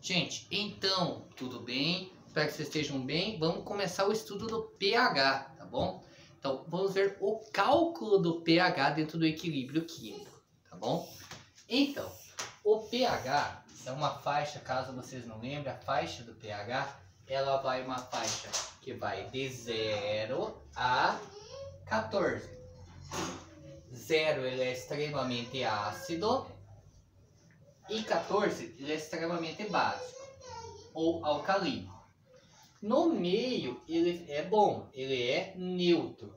Gente, então, tudo bem? Espero que vocês estejam bem. Vamos começar o estudo do pH, tá bom? Então, vamos ver o cálculo do pH dentro do equilíbrio químico, tá bom? Então, o pH é uma faixa, caso vocês não lembrem, a faixa do pH, ela vai uma faixa que vai de 0 a 14. 0 ele é extremamente ácido e 14 ele é extremamente básico ou alcalino. No meio ele é bom, ele é neutro.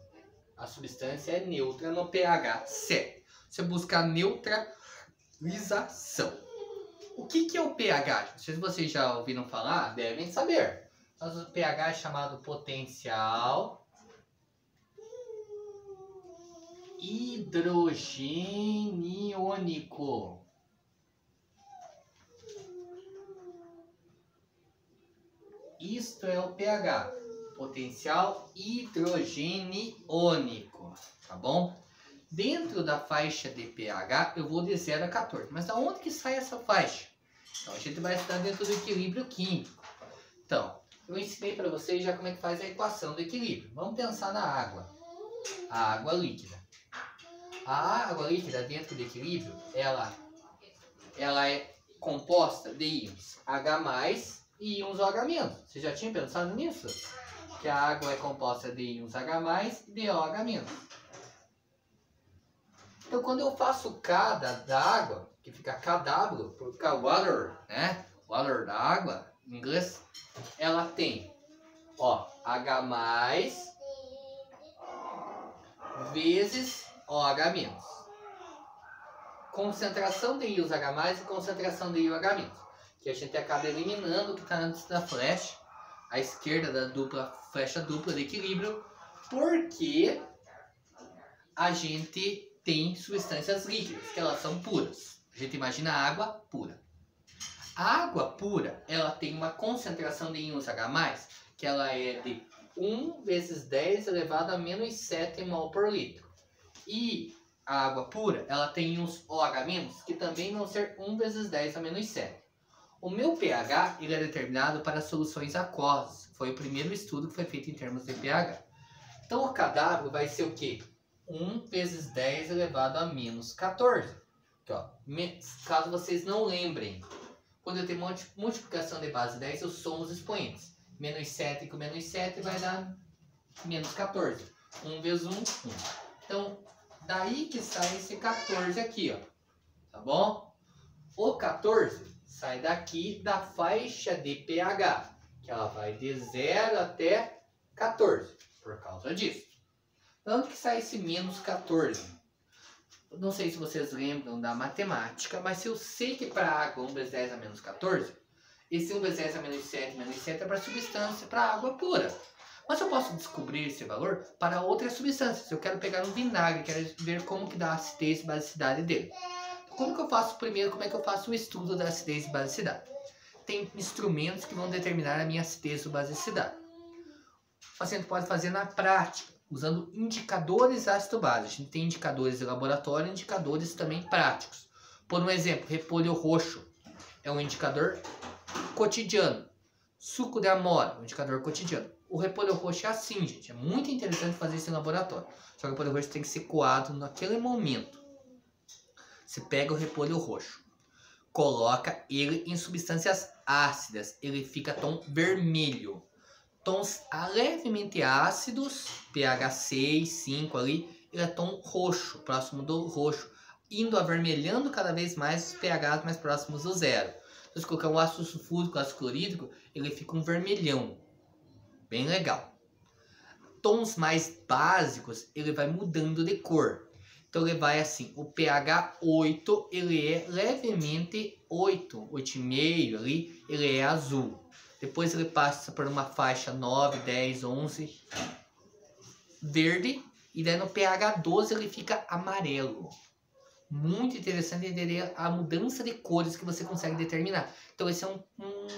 A substância é neutra no pH 7. Você busca a neutralização. O que é o pH? Se vocês já ouviram falar, devem saber. Mas o pH é chamado potencial hidrogeniônico. Isto é o pH, potencial hidrogeniônico, tá bom? Dentro da faixa de pH eu vou de 0 a 14, mas da onde que sai essa faixa? Então a gente vai estudar dentro do equilíbrio químico. Então, eu ensinei para vocês já como é que faz a equação do equilíbrio. Vamos pensar na água, a água líquida. A água líquida dentro do equilíbrio, ela é composta de íons H+, e íons OH-. Você já tinha pensado nisso? Que a água é composta de íons H+, e de OH-. Então, quando eu faço K da água, que fica KW, por ficar water, né? Water da água, em inglês, ela tem, ó, H+ vezes OH-. Concentração de íons H+ e concentração de íons OH-, que a gente acaba eliminando o que está antes da flecha, à esquerda da flecha dupla de equilíbrio, porque a gente tem substâncias líquidas, que elas são puras. A gente imagina a água pura. A água pura, ela tem uma concentração de íons H+, que ela é de 1 vezes 10 elevado a menos 7 mol por litro. E a água pura, ela tem íons OH-, que também vão ser 1 vezes 10 a menos 7. O meu pH ele é determinado para soluções aquosas. Foi o primeiro estudo que foi feito em termos de pH. Então o KW vai ser o quê? 1 vezes 10 elevado a menos 14. Aqui, ó. Caso vocês não lembrem, quando eu tenho multiplicação de base 10, eu somo os expoentes. Menos 7 com menos 7 vai dar menos 14. 1 vezes 1, 1. Então, daí que sai esse 14 aqui, ó. Tá bom? O 14 sai daqui da faixa de pH, que ela vai de 0 até 14, por causa disso. De onde que sai esse menos 14? Eu não sei se vocês lembram da matemática, mas se eu sei que para a água 1 vezes 10 a menos 14, esse 1 vezes 10 a menos 7 é para substância, para água pura. Mas eu posso descobrir esse valor para outras substâncias. Eu quero pegar um vinagre, quero ver como que dá a acidez e basicidade dele. Como que eu faço primeiro? Como é que eu faço o estudo da acidez e basicidade? Tem instrumentos que vão determinar a minha acidez ou basicidade. O paciente pode fazer na prática, usando indicadores ácido-base. A gente tem indicadores de laboratório e indicadores também práticos. Por um exemplo, repolho roxo é um indicador cotidiano. Suco de amora, um indicador cotidiano. O repolho roxo é assim, gente. É muito interessante fazer isso em laboratório. Só que o repolho roxo tem que ser coado naquele momento. Você pega o repolho roxo, coloca ele em substâncias ácidas, ele fica tom vermelho. Tons levemente ácidos, pH 6, 5 ali, ele é tom roxo, próximo do roxo, indo avermelhando cada vez mais os pHs mais próximos do zero. Se você colocar um ácido sulfúrico, ácido clorídrico, ele fica um vermelhão, bem legal. Tons mais básicos, ele vai mudando de cor. Então ele vai assim, o pH 8, ele é levemente 8, 8,5 ali, ele é azul. Depois ele passa por uma faixa 9, 10, 11, verde. E daí no pH 12 ele fica amarelo. Muito interessante entender a mudança de cores que você consegue determinar. Então esse é um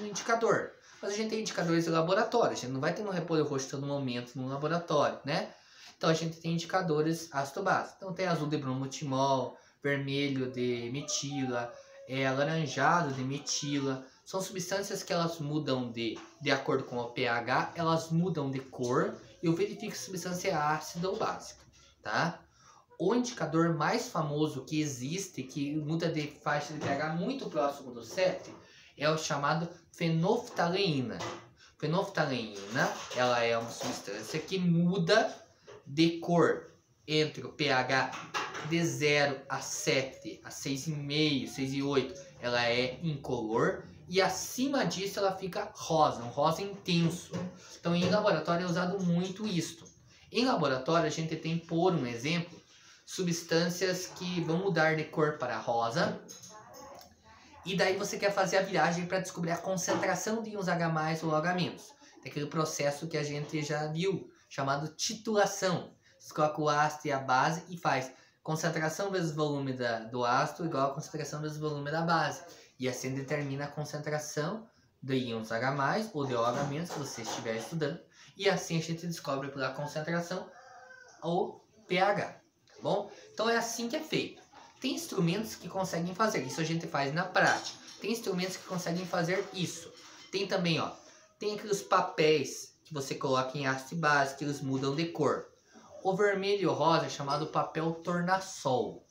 indicador. Mas a gente tem indicadores de laboratório. A gente não vai ter um repolho roxo todo momento no laboratório, né? Então a gente tem indicadores ácido-base. Então tem azul de bromotimol, vermelho de metila, alaranjado de metila. São substâncias que elas mudam de acordo com o pH, elas mudam de cor e eu verifico se a substância é ácida ou básica, tá? O indicador mais famoso que existe, que muda de faixa de pH muito próximo do 7, é o chamado fenolftaleína. Fenolftaleína, ela é uma substância que muda de cor entre o pH de 0 a 7, a 6,5, 6,8, ela é incolor. E acima disso ela fica rosa, um rosa intenso. Então em laboratório é usado muito isto. Em laboratório a gente tem, por um exemplo, substâncias que vão mudar de cor para rosa. E daí você quer fazer a viagem para descobrir a concentração de íons H+, ou H-. Daquele processo que a gente já viu, chamado titulação. Você coloca o ácido e a base e faz concentração vezes volume do ácido igual a concentração vezes volume da base. E assim determina a concentração de íons H+, ou de OH- que você estiver estudando. E assim a gente descobre pela concentração o pH, tá bom? Então é assim que é feito. Tem instrumentos que conseguem fazer, isso a gente faz na prática. Tem instrumentos que conseguem fazer isso. Tem também, ó, tem aqueles papéis que você coloca em ácido e base, que eles mudam de cor. O vermelho e o rosa é chamado papel tornassol,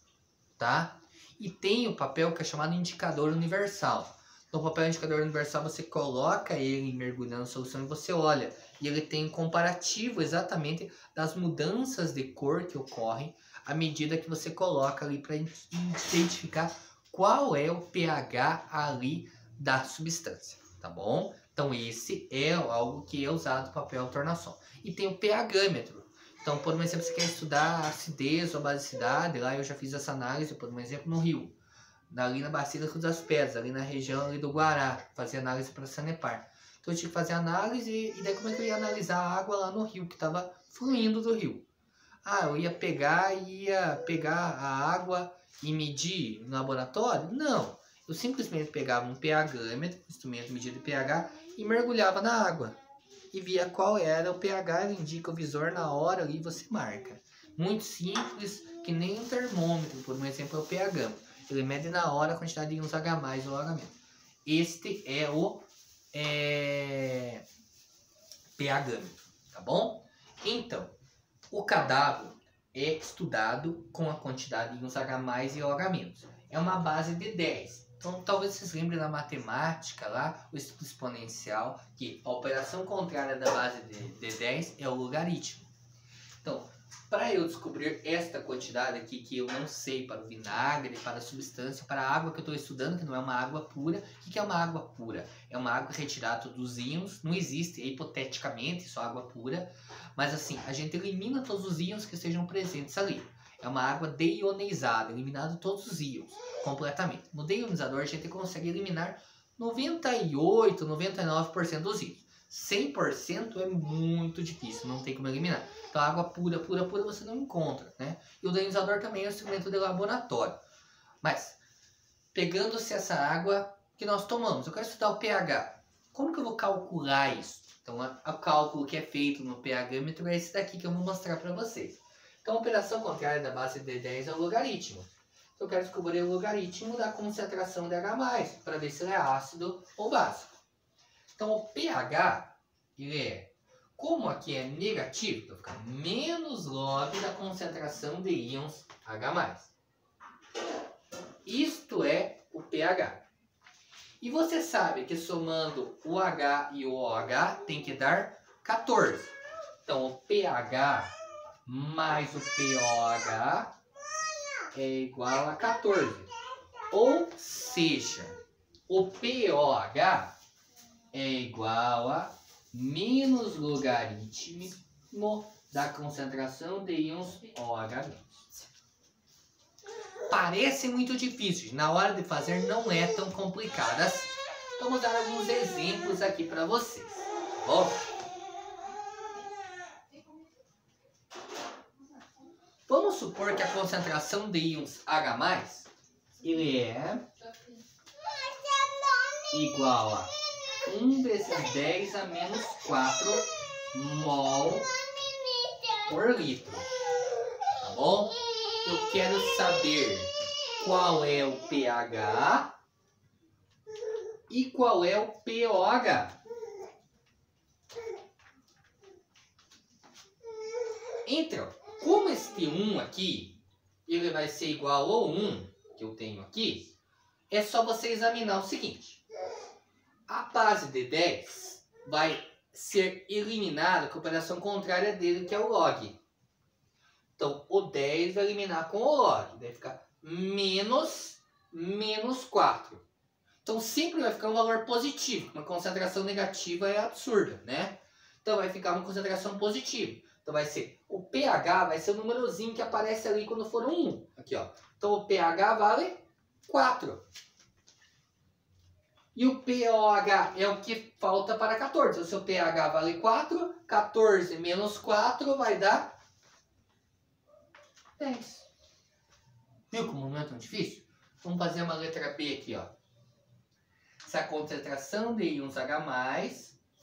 tá? E tem o papel que é chamado indicador universal. No papel indicador universal você coloca ele mergulhando na solução e você olha. E ele tem um comparativo exatamente das mudanças de cor que ocorrem à medida que você coloca ali para identificar qual é o pH ali da substância, tá bom? Então esse é algo que é usado no papel tornassol. E tem o pH-metro. Então, por um exemplo, você quer estudar a acidez ou a basicidade, lá eu já fiz essa análise, por um exemplo, no Rio. Ali na Bacia das Pedras, ali na região ali do Guará, fazer análise para Sanepar. Então eu tinha que fazer análise, e daí como é que eu ia analisar a água lá no rio, que estava fluindo do rio? Ah, eu ia pegar a água e medir no laboratório? Não, eu simplesmente pegava um pH-metro, instrumento de medida de pH, e mergulhava na água. E via qual era o pH, ele indica o visor na hora ali você marca. Muito simples, que nem um termômetro, por um exemplo, é o pH. Ele mede na hora a quantidade de íons H+, ou H-. Este é o pH-metro, tá bom? Então, o cadáver é estudado com a quantidade de íons H+, e OH-. É uma base de 10. Então, talvez vocês lembrem da matemática lá, o estudo exponencial, que a operação contrária da base de 10 é o logaritmo. Então, para eu descobrir esta quantidade aqui, que eu não sei para o vinagre, para a substância, para a água que eu estou estudando, que não é uma água pura. O que é uma água pura? É uma água retirada dos íons, não existe, hipoteticamente, só água pura. Mas assim, a gente elimina todos os íons que estejam presentes ali. É uma água deionizada, eliminado todos os íons, completamente. No deionizador a gente consegue eliminar 98, 99% dos íons. 100% é muito difícil, não tem como eliminar. Então, água pura você não encontra, né? E o deionizador também é um instrumento de laboratório. Mas, pegando-se essa água que nós tomamos, eu quero estudar o pH. Como que eu vou calcular isso? Então, o cálculo que é feito no pH-metro é esse daqui que eu vou mostrar para vocês. Então, a operação contrária da base de 10 é o logaritmo. Eu quero descobrir o logaritmo da concentração de H+, para ver se ele é ácido ou básico. Então, o pH, ele é, como aqui é negativo, então fica menos log da concentração de íons H+. Isto é o pH. E você sabe que somando o H e o OH tem que dar 14. Então, o pH mais o pOH é igual a 14. Ou seja, o pOH é igual a menos logaritmo da concentração de íons OH-. Parece muito difícil, na hora de fazer não é tão complicado assim. Então, vou dar alguns exemplos aqui para vocês. Ó. Vamos supor que a concentração de íons H+, ele é igual a 1 vezes 10 a menos 4 mol por litro. Tá bom? Eu quero saber qual é o pH E qual é o POH? Então, como este 1 aqui, ele vai ser igual ao 1 que eu tenho aqui, é só você examinar o seguinte. A base de 10 vai ser eliminada com a operação contrária dele, que é o log. Então, o 10 vai eliminar com o log. Vai ficar menos 4. Então, sempre vai ficar um valor positivo. Uma concentração negativa é absurda, né? Então, vai ficar uma concentração positiva. Então, vai ser o pH, vai ser o númerozinho que aparece ali quando for um 1. Aqui, ó. Então, o pH vale 4. E o POH é o que falta para 14. O seu pH vale 4. 14 menos 4 vai dar 10. Viu como não é tão difícil? Vamos fazer uma letra B aqui, ó. Se a concentração de íons H+,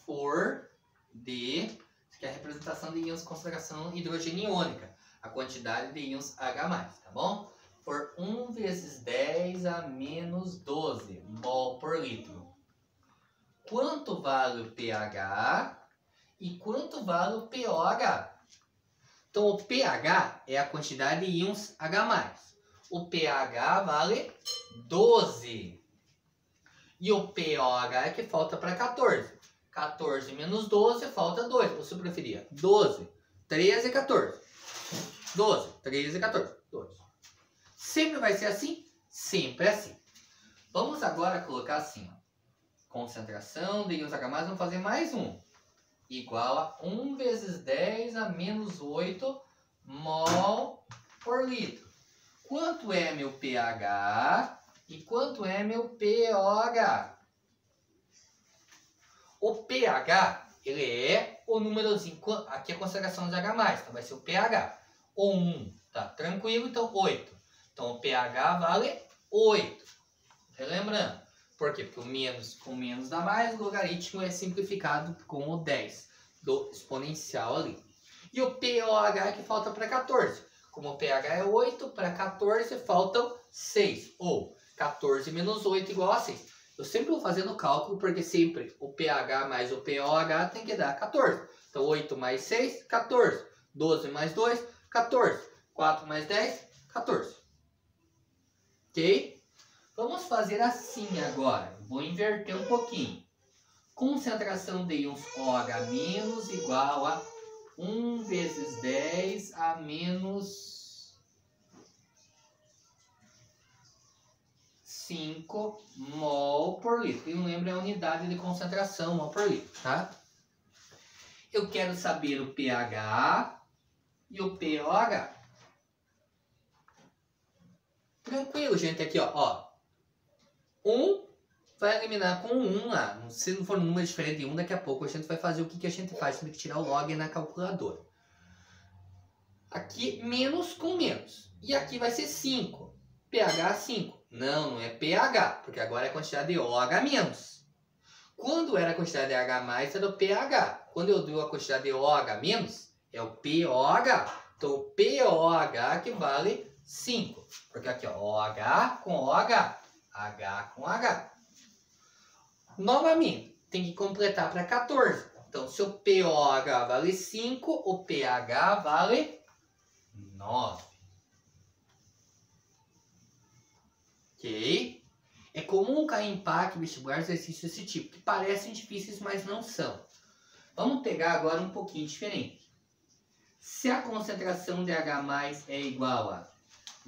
for de... Isso aqui é a representação de íons concentração hidrogênio iônica. A quantidade de íons H+, tá bom? For 1 vezes 10 a menos 12 mol por litro. Quanto vale o pH e quanto vale o POH? Então, o pH é a quantidade de íons H+. O pH vale 12. E o POH é que falta para 14. 14 menos 12 falta 2. Você preferia 12, 13, 14. 12, 13, 14. 12. Sempre vai ser assim? Sempre assim. Vamos agora colocar assim, ó. Concentração de íons H+, vamos fazer mais um. Igual a 1 vezes 10 a menos 8 mol por litro. Quanto é meu pH e quanto é meu POH? O pH, ele é o númerozinho, aqui é a concentração de H+, então vai ser o pH. O 1, tá tranquilo, então 8. Então o pH vale 8. Relembrando. Por quê? Porque o menos com menos dá mais, o logaritmo é simplificado com o 10 do exponencial ali. E o POH que falta para 14. Como o pH é 8, para 14 faltam 6. Ou 14 menos 8 igual a 6. Eu sempre vou fazendo cálculo porque sempre o pH mais o POH tem que dar 14. Então 8 mais 6, 14. 12 mais 2, 14. 4 mais 10, 14. Ok? Vamos fazer assim agora. Vou inverter um pouquinho. Concentração de íons OH- igual a 1 vezes 10 a menos 5 mol por litro. E não lembra a unidade de concentração, mol por litro, tá? Eu quero saber o pH e o POH. Tranquilo, gente. Aqui, ó. 1 vai eliminar com 1 lá. Se não for um número diferente de 1, daqui a pouco a gente vai fazer o que a gente faz. Tem que tirar o log na calculadora. Aqui, menos com menos. E aqui vai ser 5. pH 5. Não é pH, porque agora é a quantidade de OH-. Quando era a quantidade de H+, era o pH. Quando eu dou a quantidade de OH-, é o POH. Então, o POH que vale 5. Porque aqui, ó, OH com OH. H com H. Novamente, tem que completar para 14. Então, se o POH vale 5, o pH vale 9. Ok? É comum cair em PAC, vestibular, exercícios desse tipo, que parecem difíceis, mas não são. Vamos pegar agora um pouquinho diferente. Se a concentração de H+ é igual a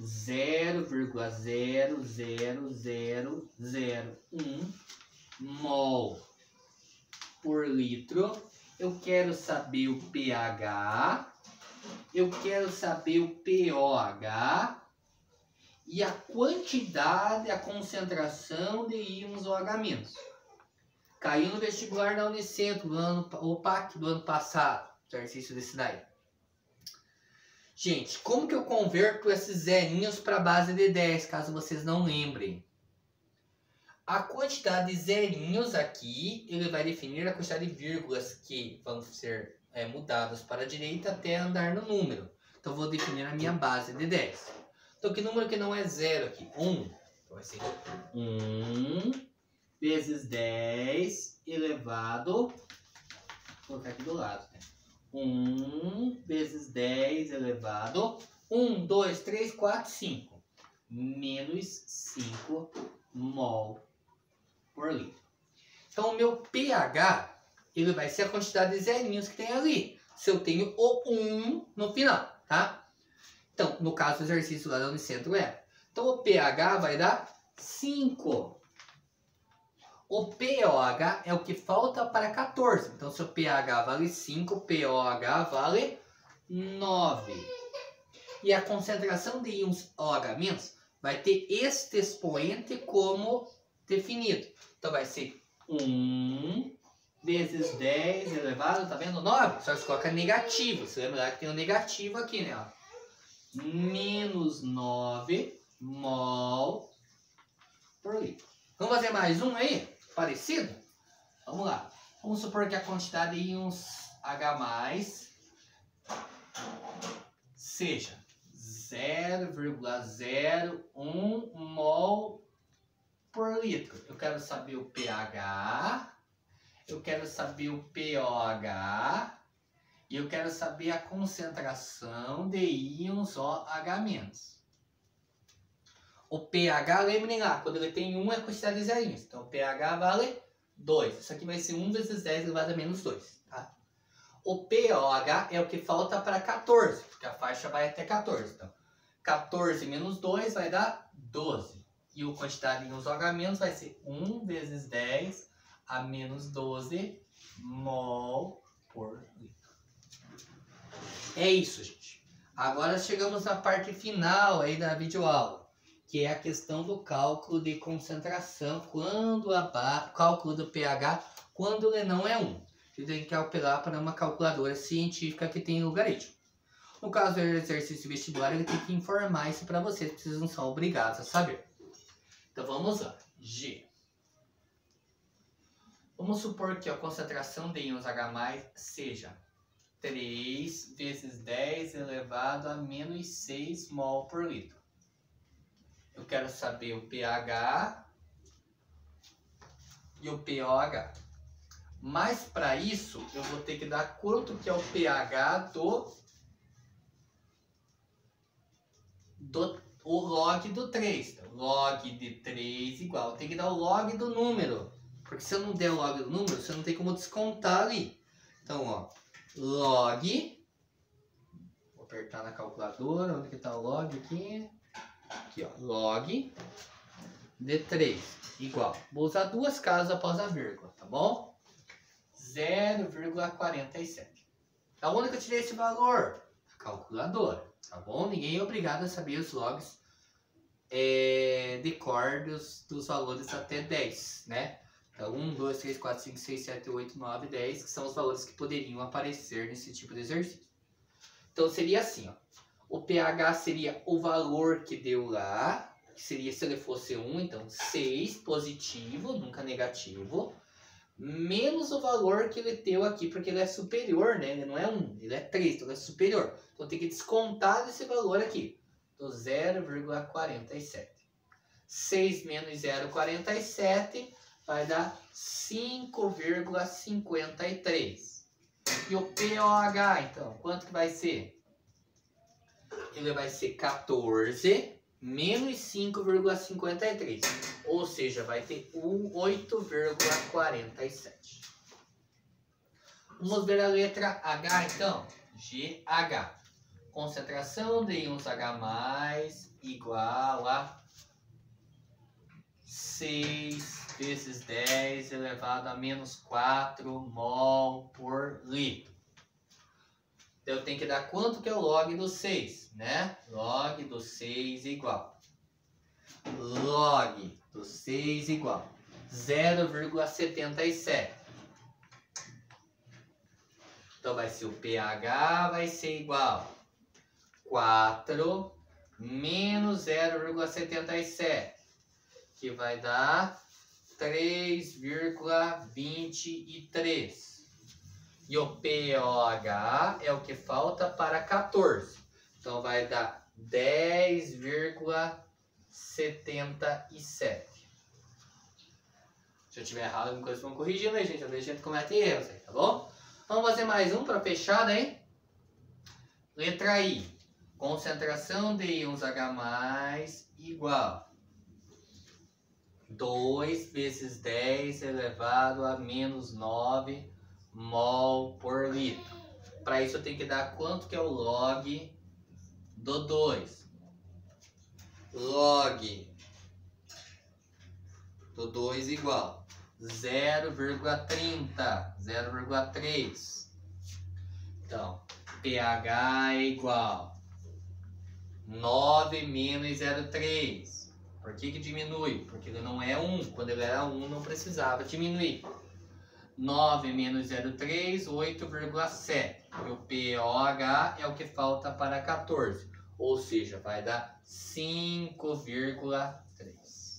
0,00001 mol por litro, eu quero saber o pH, eu quero saber o POH e a quantidade, a concentração de íons OH-. Caiu no vestibular da Unicentro, o PAC do ano passado, exercício desse daí. Gente, como que eu converto esses zerinhos para a base de 10, caso vocês não lembrem? A quantidade de zerinhos aqui, ele vai definir a quantidade de vírgulas que vão ser mudadas para a direita até andar no número. Então, vou definir a minha base de 10. Então, que número que não é 0 aqui? 1. Então, vai ser 1 vezes 10 elevado... Vou colocar aqui do lado, né? 1 vezes 10 elevado... 1, 2, 3, 4, 5. Menos 5 mol por litro. Então, o meu pH, ele vai ser a quantidade de zerinhos que tem ali. Se eu tenho o 1 no final, tá? Então, no caso do exercício lá da Unicentro é. Então, o pH vai dar 5. O pOH é o que falta para 14. Então, se o pH vale 5, o pOH vale 9. E a concentração de íons OH- vai ter este expoente como definido. Então, vai ser 1 vezes 10 elevado, tá vendo? 9. Só se coloca negativo. Você lembra que tem um negativo aqui, né? Ó. Menos 9 mol por litro. Vamos fazer mais um aí? Parecido? Vamos lá. Vamos supor que a quantidade de íons H+, seja 0,01 mol por litro. Eu quero saber o pH, eu quero saber o pOH e eu quero saber a concentração de íons OH-. O pH, lembrem lá, quando ele tem 1 é a quantidade de zerinhos. Então o pH vale 2. Isso aqui vai ser 1 vezes 10 elevado a menos 2. Tá? O pOH é o que falta para 14, porque a faixa vai até 14. Então, 14 menos 2 vai dar 12. E a quantidade de íons OH- vai ser 1 vezes 10 a menos 12 mol por litro. É isso, gente. Agora chegamos na parte final aí da videoaula, que é a questão do cálculo de concentração, cálculo do pH, quando ele não é 1. Você tem que apelar para uma calculadora científica que tem logaritmo. No caso do exercício vestibular, ele tem que informar isso para vocês, vocês não são obrigados a saber. Então vamos lá. G. Vamos supor que a concentração de íons H+ seja 3 vezes 10 elevado a menos 6 mol por litro. Eu quero saber o pH e o pOH. Mas para isso, eu vou ter que dar quanto que é o pH o log do 3. Então, log de 3 igual. Tem que dar o log do número. Porque se eu não der o log do número, você não tem como descontar ali. Então, ó, log. Vou apertar na calculadora. Onde que está o log aqui? Aqui, ó. Log de 3 igual. Vou usar duas casas após a vírgula, tá bom? 0,47. Da onde que eu tirei esse valor? Da calculadora, tá bom? Ninguém é obrigado a saber os logs de cor dos valores até 10, né? Então, 1, 2, 3, 4, 5, 6, 7, 8, 9, 10, que são os valores que poderiam aparecer nesse tipo de exercício. Então, seria assim, ó. O pH seria o valor que deu lá, que seria se ele fosse 1, então 6 positivo, nunca negativo, menos o valor que ele deu aqui, porque ele é superior, né? Ele não é 1, ele é 3, então ele é superior. Então tem que descontar desse valor aqui, do 0,47. 6 menos 0,47 vai dar 5,53. E o pOH, então, quanto que vai ser? Ele vai ser 14 menos 5,53. Ou seja, vai ter 8,47. Vamos ver a letra H, então. GH. Concentração de íons H+ igual a 6 vezes 10 elevado a menos 4 mol por litro. Eu tenho que dar quanto que é o log do 6, né? Log do 6 igual. Log do 6 igual 0,77. Então vai ser o pH vai ser igual 4 menos 0,77, que vai dar 3,23. E o pOH é o que falta para 14. Então vai dar 10,77. Se eu tiver errado, alguma coisa vão corrigindo aí, gente. Às vezes a gente comete erros aí, tá bom? Vamos fazer mais um para fechar, né? Letra I. Concentração de íons H+, igual 2 vezes 10 elevado a menos 9 mol por litro. Para isso eu tenho que dar quanto que é o log do 2. Log do 2 igual 0,30, 0,3. Então, pH é igual 9 menos 0,3. Por que diminui? Porque ele não é 1. Quando ele era 1, não precisava diminuir. 9 menos 0,3, 8,7. E o pOH é o que falta para 14. Ou seja, vai dar 5,3.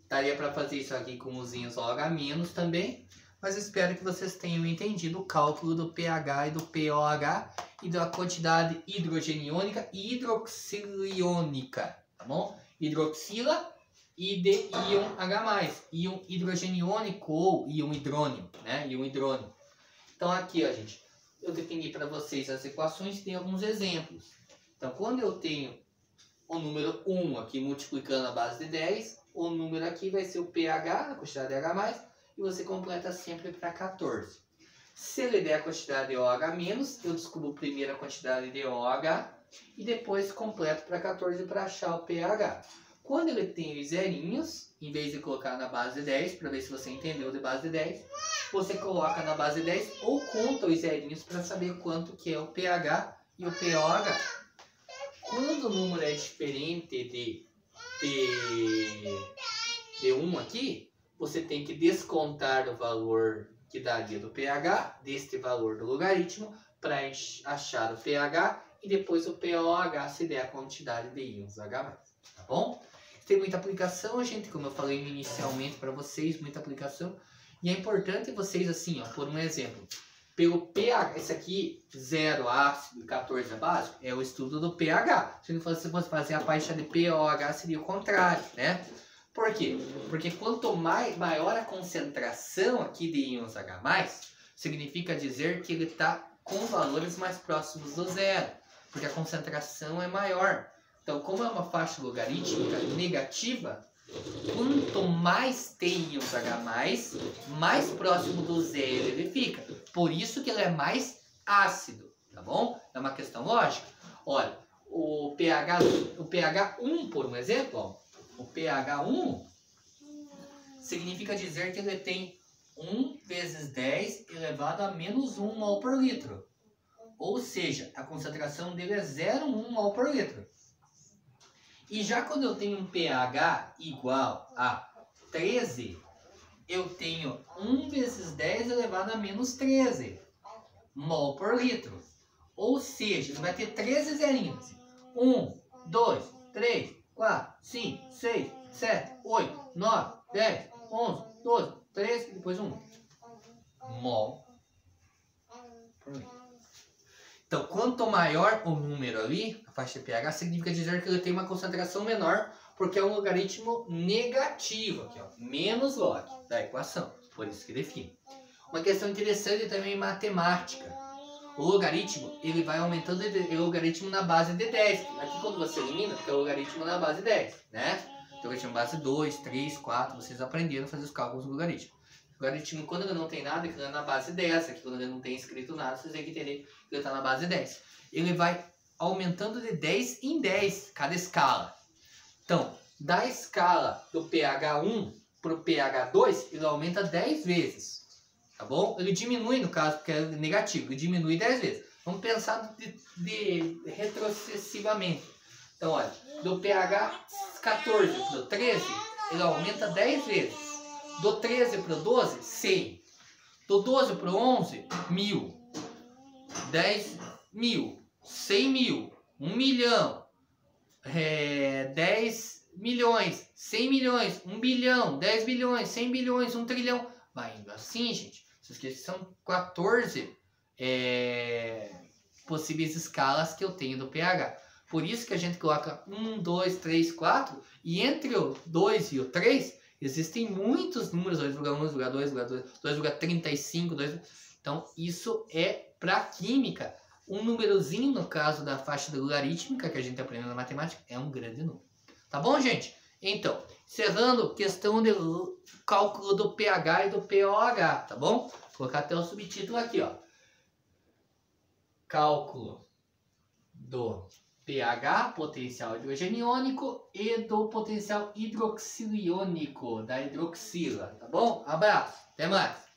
Daria para fazer isso aqui com os íons OH- também. Mas espero que vocês tenham entendido o cálculo do pH e do pOH e da quantidade hidrogeniônica e hidroxiliônica, tá bom? Hidroxila e de íon H+, íon hidrogeniônico ou íon hidrônio, né? Íon hidrônio. Então aqui, ó, gente, eu defini para vocês as equações e tem alguns exemplos. Então, quando eu tenho o número 1 aqui multiplicando a base de 10, o número aqui vai ser o pH, a quantidade de H+, e você completa sempre para 14. Se ele der a quantidade de OH-, eu descubro primeiro a quantidade de OH e depois completo para 14 para achar o pH. Quando ele tem os zerinhos, em vez de colocar na base de 10, para ver se você entendeu de base de 10, você coloca na base de 10 ou conta os zerinhos para saber quanto que é o pH e o pOH. Quando o número é diferente de 1 aqui, você tem que descontar o valor que daria do pH, deste valor do logaritmo, para achar o pH e depois o pOH se der a quantidade de íons H+, tá bom? Tem muita aplicação, gente, como eu falei inicialmente para vocês, muita aplicação. E é importante vocês, assim, ó, por um exemplo, pelo pH, esse aqui, 0 ácido e 14 básico, é o estudo do pH. Se você fosse fazer a faixa de pOH, seria o contrário, né? Por quê? Porque quanto maior a concentração aqui de íons H+, significa dizer que ele está com valores mais próximos do zero, porque a concentração é maior. Então, como é uma faixa logarítmica negativa, quanto mais tem íons H+, mais próximo do zero ele fica. Por isso que ele é mais ácido, tá bom? É uma questão lógica. Olha, o pH 1, por um exemplo, ó, o pH 1 significa dizer que ele tem 1 vezes 10 elevado a menos 1 mol por litro. Ou seja, a concentração dele é 0,1 mol por litro. E já quando eu tenho um pH igual a 13, eu tenho 1 vezes 10 elevado a menos 13 mol por litro. Ou seja, ele vai ter 13 zerinhos. 1, 2, 3, 4, 5, 6, 7, 8, 9, 10, 11, 12, 13 e depois 1 mol por litro. Então, quanto maior o número ali, a faixa de pH, significa dizer que ele tem uma concentração menor, porque é um logaritmo negativo, aqui, ó, menos log da equação, por isso que define. Uma questão interessante também matemática. O logaritmo, ele vai aumentando o logaritmo na base de 10. Aqui quando você elimina, fica o logaritmo na base 10, né? Então, logaritmo na base 2, 3, 4, vocês aprenderam a fazer os cálculos do logaritmo. O logaritmo, quando ele não tem nada, ele está na base 10. Aqui, quando ele não tem escrito nada, vocês têm que entender que ele está na base 10. Ele vai aumentando de 10 em 10, cada escala. Então, da escala do pH 1 para o pH 2, ele aumenta 10 vezes. Tá bom? Ele diminui, no caso, porque é negativo, ele diminui 10 vezes. Vamos pensar de retrocessivamente. Então, olha, do pH 14 para o 13, ele aumenta 10 vezes. Do 13 para o 12, 100. Do 12 para o 11, 1000. 10 mil. 100 mil. 1 milhão. 10 milhões. 100 milhões. 1 bilhão. 10 bilhões. 100 bilhões. 1 trilhão. Vai indo assim, gente. Vocês esquecem que são 14 possíveis escalas que eu tenho do pH. Por isso que a gente coloca 1, 2, 3, 4. E entre o 2 e o 3... Existem muitos números, 2,1, 2,2, 2,35, 2... Então, isso é para química. Um númerozinho, no caso da faixa logarítmica, que a gente aprendeu na matemática, é um grande número. Tá bom, gente? Então, encerrando, questão de cálculo do pH e do pOH, tá bom? Vou colocar até o subtítulo aqui, ó. Cálculo do pH, potencial hidrogeniônico, e do potencial hidroxiliônico, da hidroxila, tá bom? Abraço, até mais!